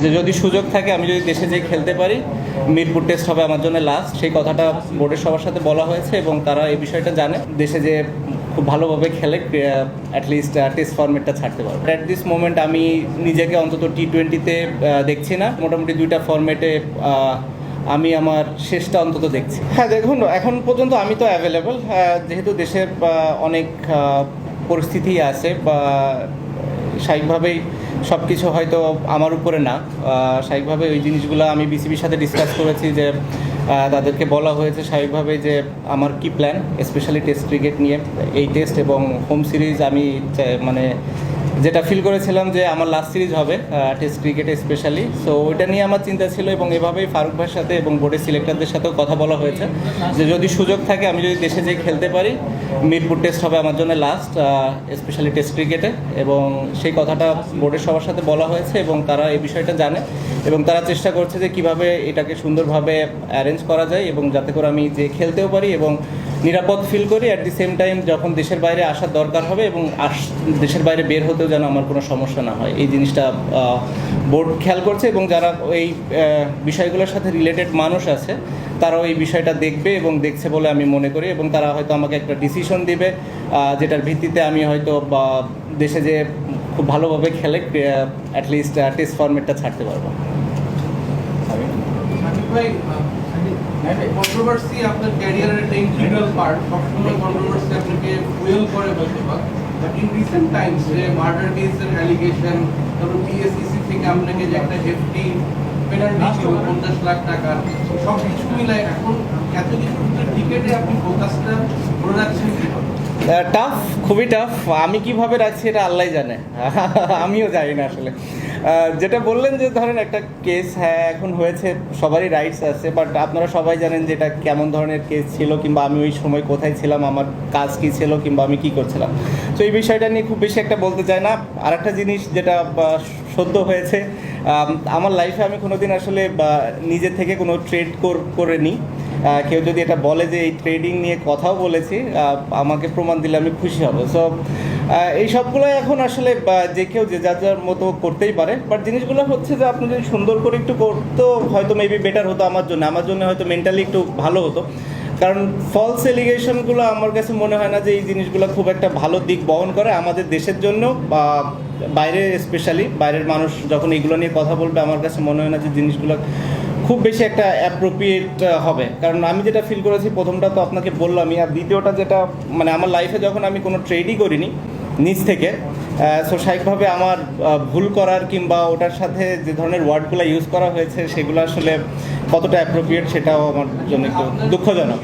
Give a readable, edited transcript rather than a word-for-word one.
যে যদি সুযোগ থাকে আমি যদি দেশে যেয়ে খেলতে পারি, মিরপুর টেস্ট হবে আমার জন্য লাস্ট। সেই কথাটা বোর্ডের সবার সাথে বলা হয়েছে এবং তারা এই বিষয়টা জানে। দেশে যে খুব ভালোভাবে খেলে অ্যাটলিস্ট টেস্ট ফরম্যাটটা ছাড়তে পারবে। অ্যাট দিস মোমেন্ট আমি নিজেকে অন্তত টি-20-তে দেখছি না। মোটামুটি দুইটা ফরম্যাটে আমি আমার শেষটা অন্তত দেখছি। হ্যাঁ, দেখুন এখন পর্যন্ত আমি তো অ্যাভেলেবল, যেহেতু দেশের অনেক পরিস্থিতি আছে বা স্বাভাবিকভাবেই সব কিছু হয়তো আমার উপরে না। স্বাভাবিকভাবে ওই জিনিসগুলো আমি বিসিবির সাথে ডিসকাস করেছি, যে তাদেরকে বলা হয়েছে স্বাভাবিকভাবে যে আমার কি প্ল্যান, স্পেশালি টেস্ট ক্রিকেট নিয়ে। এই টেস্ট এবং হোম সিরিজ আমি মানে যেটা ফিল করেছিলাম যে আমার লাস্ট সিরিজ হবে টেস্ট ক্রিকেটে স্পেশালি। সো ওইটা নিয়ে আমার চিন্তা ছিল এবং এভাবেই ফারুক ভাইয়ের সাথে এবং বোর্ডের সিলেক্টরদের সাথেও কথা বলা হয়েছে যে যদি সুযোগ থাকে আমি যদি দেশে যেয়ে খেলতে পারি, মিরপুর টেস্ট হবে আমার জন্য লাস্ট, স্পেশালি টেস্ট ক্রিকেটে। এবং সেই কথাটা বোর্ডের সবার সাথে বলা হয়েছে এবং তারা এই বিষয়টা জানে এবং তারা চেষ্টা করছে যে কীভাবে এটাকে সুন্দরভাবে অ্যারেঞ্জ করা যায় এবং যাতে করে আমি যে খেলতেও পারি এবং নিরাপদ ফিল করি। অ্যাট দি সেম টাইম যখন দেশের বাইরে আসার দরকার হবে এবং দেশের বাইরে বের হতেও যেন আমার কোনো সমস্যা না হয়, এই জিনিসটা বোর্ড খেয়াল করছে এবং যারা এই বিষয়গুলোর সাথে রিলেটেড মানুষ আছে তারাও এই বিষয়টা দেখবে এবং দেখছে বলে আমি মনে করি এবং তারা হয়তো আমাকে একটা ডিসিশন দিবে যেটার ভিত্তিতে আমি হয়তো দেশে যে খুব ভালোভাবে খেলে অ্যাটলিস্ট টেস্ট ফরম্যাটটা ছাড়তে পারবো। কন্ট্রোভার্সি আপনার ক্যারিয়ারের একটা ইন্টিগ্রাল পার্ট, সবসময় কন্ট্রোভার্সি আপনাকে ফুয়েল করে বলতে পারে। বাট ইন রিসেন্ট টাইমস যে মার্ডার কেসের অ্যালিগেশন, তারপর পিএসসিসি থেকে আপনাকে যে একটা হেফটি পেনাল্টি ছিল 50 লাখ টাকা, সব কিছু মিলায় এখন এত কিছু ক্রিকেটে আপনি ফোকাসটা ধরে রাখছেন কিভাবে? টাফ, খুবই টাফ। আমি কিভাবে রাখছি এটা আল্লাহ জানে, আমিও জানি না আসলে। যেটা বললেন যে ধরেন একটা কেস, হ্যাঁ এখন হয়েছে, সবারই রাইটস আছে, বাট আপনারা সবাই জানেন যে এটা কেমন ধরনের কেস ছিল কিংবা আমি ওই সময় কোথায় ছিলাম, আমার কাজ কী ছিল কিংবা আমি কী করছিলাম। তো এই বিষয়টা নিয়ে খুব বেশি একটা বলতে চাই না। আর একটা জিনিস যেটা সদ্য হয়েছে, আমার লাইফে আমি কোনোদিন আসলে নিজে থেকে কোনো ট্রেড করে নিই। কেউ যদি এটা বলে যে এই ট্রেডিং নিয়ে কথাও বলেছি, আমাকে প্রমাণ দিলে আমি খুশি হব। সো এই সবগুলো এখন আসলে যে কেউ যে যার যার মতো করতেই পারে, বাট জিনিসগুলো হচ্ছে যে আপনি যদি সুন্দর করে একটু করতেও হয়তো মেবি বেটার হতো আমার জন্য হয়তো মেন্টালি একটু ভালো হতো। কারণ ফলস এলিগেশনগুলো আমার কাছে মনে হয় না যে এই জিনিসগুলো খুব একটা ভালো দিক বহন করে আমাদের দেশের জন্য বা বাইরে, স্পেশালি বাইরের মানুষ যখন এগুলো নিয়ে কথা বলবে আমার কাছে মনে হয় না যে জিনিসগুলো খুব বেশি একটা অ্যাপ্রোপ্রিয়েট হবে। কারণ আমি যেটা ফিল করেছি, প্রথমটা তো আপনাকে বললামই, আর দ্বিতীয়টা যেটা মানে আমার লাইফে যখন আমি কোনো ট্রেডই করিনি নিজ থেকে, সো স্বাভাবিকভাবে আমার ভুল করার কিংবা ওটার সাথে যে ধরনের ওয়ার্ডগুলো ইউজ করা হয়েছে সেগুলো আসলে কতটা অ্যাপ্রোপ্রিয়েট সেটাও আমার জন্য একটু দুঃখজনক।